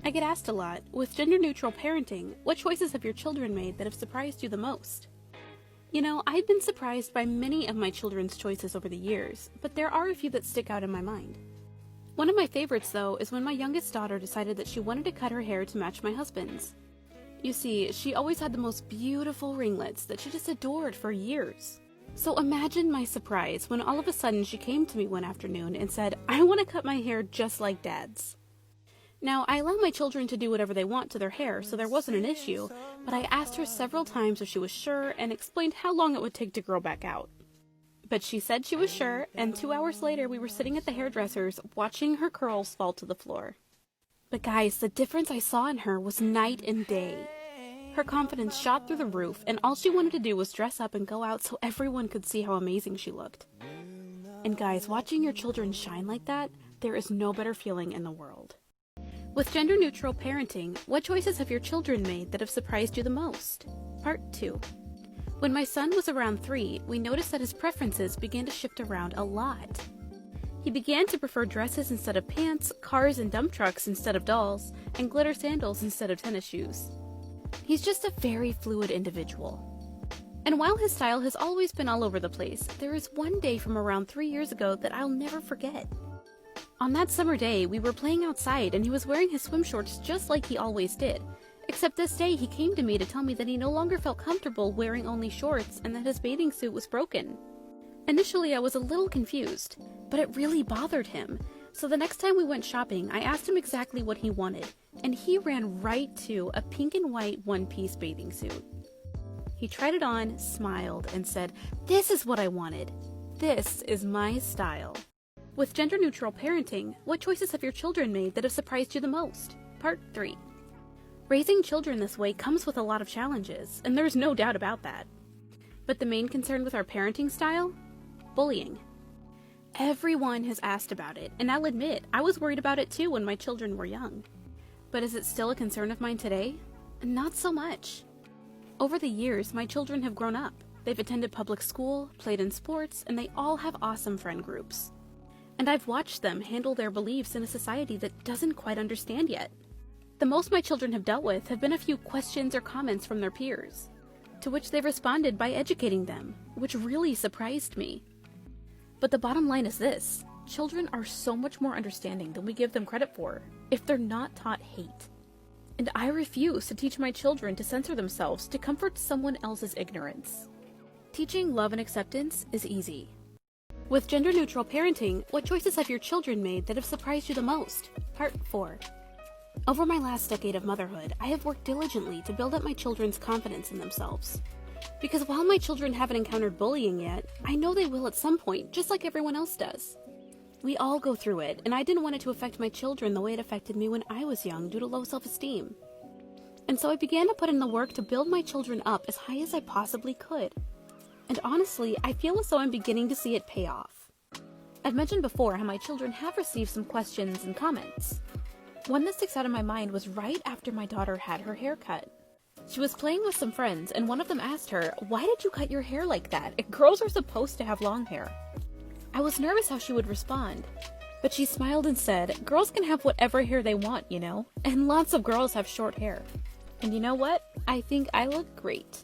I get asked a lot, with gender-neutral parenting, what choices have your children made that have surprised you the most? You know, I've been surprised by many of my children's choices over the years, but there are a few that stick out in my mind. One of my favorites, though, is when my youngest daughter decided that she wanted to cut her hair to match my husband's. You see, she always had the most beautiful ringlets that she just adored for years. So imagine my surprise when all of a sudden she came to me one afternoon and said, "I want to cut my hair just like Dad's." Now, I allow my children to do whatever they want to their hair, so there wasn't an issue, but I asked her several times if she was sure and explained how long it would take to grow back out. But she said she was sure, and 2 hours later we were sitting at the hairdresser's watching her curls fall to the floor. But guys, the difference I saw in her was night and day. Her confidence shot through the roof, and all she wanted to do was dress up and go out so everyone could see how amazing she looked. And guys, watching your children shine like that, there is no better feeling in the world. With gender-neutral parenting, what choices have your children made that have surprised you the most? Part 2. When my son was around 3, we noticed that his preferences began to shift around a lot. He began to prefer dresses instead of pants, cars and dump trucks instead of dolls, and glitter sandals instead of tennis shoes. He's just a very fluid individual. And while his style has always been all over the place, there is one day from around 3 years ago that I'll never forget. On that summer day, we were playing outside and he was wearing his swim shorts just like he always did. Except this day he came to me to tell me that he no longer felt comfortable wearing only shorts and that his bathing suit was broken. Initially I was a little confused, but it really bothered him. So the next time we went shopping, I asked him exactly what he wanted, and he ran right to a pink and white one-piece bathing suit. He tried it on, smiled, and said, "This is what I wanted. This is my style." With gender-neutral parenting, what choices have your children made that have surprised you the most? Part 3. Raising children this way comes with a lot of challenges, and there's no doubt about that. But the main concern with our parenting style? Bullying. Everyone has asked about it, and I'll admit, I was worried about it too when my children were young. But is it still a concern of mine today? Not so much. Over the years, my children have grown up. They've attended public school, played in sports, and they all have awesome friend groups. And I've watched them handle their beliefs in a society that doesn't quite understand yet. The most my children have dealt with have been a few questions or comments from their peers, to which they've responded by educating them, which really surprised me. But the bottom line is this: children are so much more understanding than we give them credit for, if they're not taught hate. And I refuse to teach my children to censor themselves to comfort someone else's ignorance. Teaching love and acceptance is easy. With gender-neutral parenting, what choices have your children made that have surprised you the most? Part 4. Over my last decade of motherhood, I have worked diligently to build up my children's confidence in themselves. Because while my children haven't encountered bullying yet, I know they will at some point, just like everyone else does. We all go through it, and I didn't want it to affect my children the way it affected me when I was young due to low self-esteem. And so I began to put in the work to build my children up as high as I possibly could. And honestly, I feel as though I'm beginning to see it pay off. I've mentioned before how my children have received some questions and comments. One that sticks out in my mind was right after my daughter had her hair cut. She was playing with some friends, and one of them asked her, "Why did you cut your hair like that? Girls are supposed to have long hair." I was nervous how she would respond, but she smiled and said, "Girls can have whatever hair they want, you know, and lots of girls have short hair. And you know what? I think I look great."